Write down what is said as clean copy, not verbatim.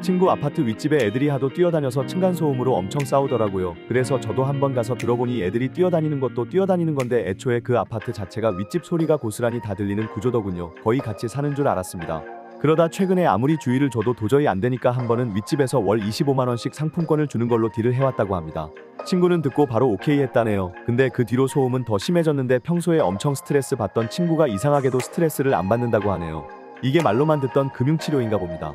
친구 아파트 윗집에 애들이 하도 뛰어다녀서 층간소음으로 엄청 싸우더라고요. 그래서 저도 한번 가서 들어보니 애들이 뛰어다니는 것도 뛰어다니는 건데 애초에 그 아파트 자체가 윗집 소리가 고스란히 다 들리는 구조더군요. 거의 같이 사는 줄 알았습니다. 그러다 최근에 아무리 주의를 줘도 도저히 안 되니까 한 번은 윗집에서 월 25만원씩 상품권을 주는 걸로 딜을 해왔다고 합니다. 친구는 듣고 바로 오케이 했다네요. 근데 그 뒤로 소음은 더 심해졌는데 평소에 엄청 스트레스 받던 친구가 이상하게도 스트레스를 안 받는다고 하네요. 이게 말로만 듣던 금융치료인가 봅니다.